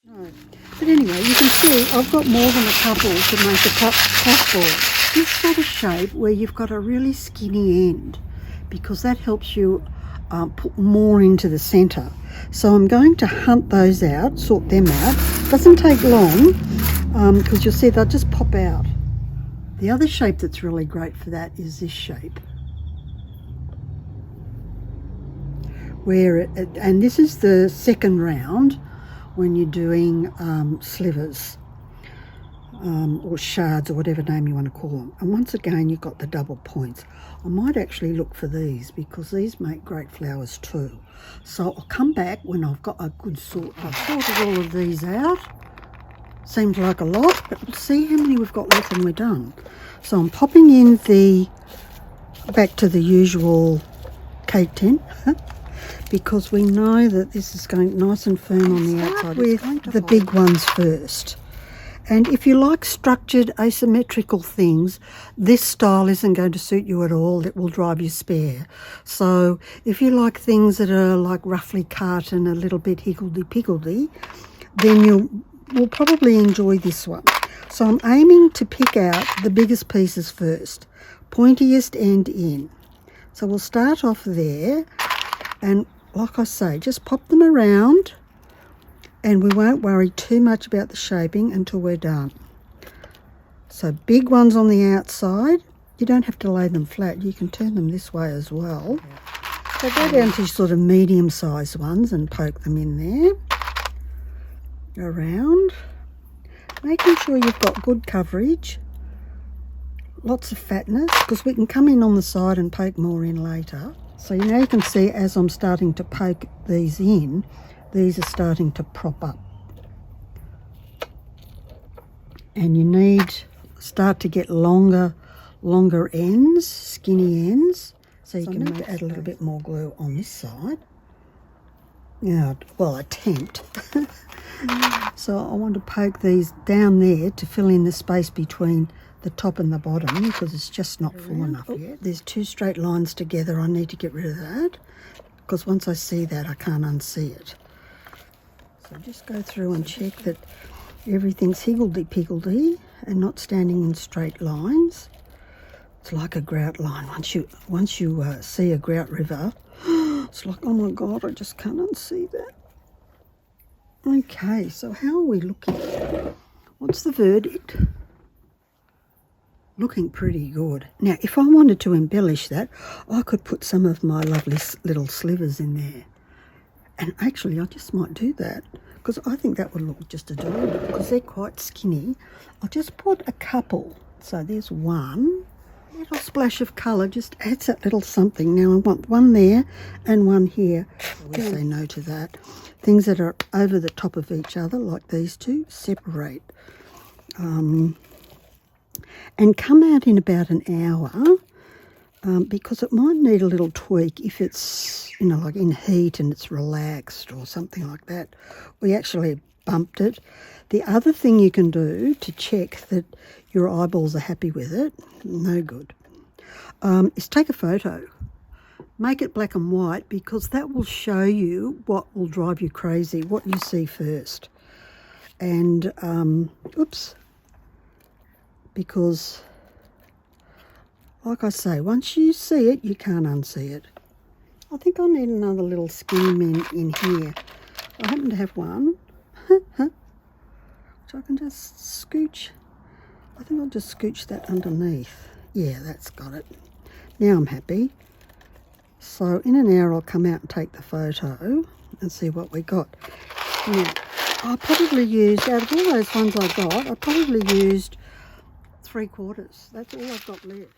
No. But anyway, you can see I've got more than a couple to make a puff ball. This sort of shape where you've got a really skinny end, because that helps you put more into the centre. So I'm going to hunt those out, sort them out. Doesn't take long, because you'll see they'll just pop out. The other shape that's really great for that is this shape, where and this is the second round when you're doing slivers or shards or whatever name you want to call them. And once again, you've got the double points. I might actually look for these because these make great flowers too. So I'll come back when I've got a good sort. I've sorted all of these out. Seems like a lot, but we'll see how many we've got left and we're done. So I'm popping in back to the usual cake tin because we know that this is going nice and firm on the outside. With the big ones first. And if you like structured asymmetrical things, this style isn't going to suit you at all. It will drive you spare. So if you like things that are like roughly cut and a little bit higgledy-piggledy, then you'll probably enjoy this one. So I'm aiming to pick out the biggest pieces first, pointiest end in. So we'll start off there, and like I say, just pop them around, and we won't worry too much about the shaping until we're done. So big ones on the outside. You don't have to lay them flat. You can turn them this way as well. So go down to sort of medium-sized ones and poke them in there. Around. Making sure you've got good coverage. Lots of fatness, because we can come in on the side and poke more in later. So now you can see as I'm starting to poke these in, these are starting to prop up. And you start to get longer ends, skinny ends. So you can add a little bit more glue on this side. Yeah, well, attempt. So I want to poke these down there to fill in the space between the top and the bottom because it's just not full enough yet. There's two straight lines together. I need to get rid of that because once I see that, I can't unsee it. So just go through and check that everything's higgledy-piggledy and not standing in straight lines. It's like a grout line. Once you see a grout river, it's like, oh my God, I just can't unsee that. Okay, so how are we looking? What's the verdict? Looking pretty good. Now, if I wanted to embellish that, I could put some of my lovely little slivers in there. And actually, I just might do that because I think that would look just adorable because they're quite skinny. I'll just put a couple. So there's one. Little splash of colour just adds that little something. Now I want one there and one here. We say no to that. Things that are over the top of each other, like these two, separate. And come out in about an hour because it might need a little tweak if it's, like in heat and it's relaxed or something like that. We actually bumped it. The other thing you can do to check that your eyeballs are happy with it, no good, is take a photo. Make it black and white because that will show you what will drive you crazy, what you see first. And, because, like I say, once you see it, you can't unsee it. I think I need another little skinny in here. I happen to have one, which I can just scooch. I think I'll just scooch that underneath. Yeah, that's got it. Now I'm happy. So in an hour I'll come out and take the photo and see what we got. Now, I probably used, out of all those ones I got, I probably used 3/4. That's all I've got left.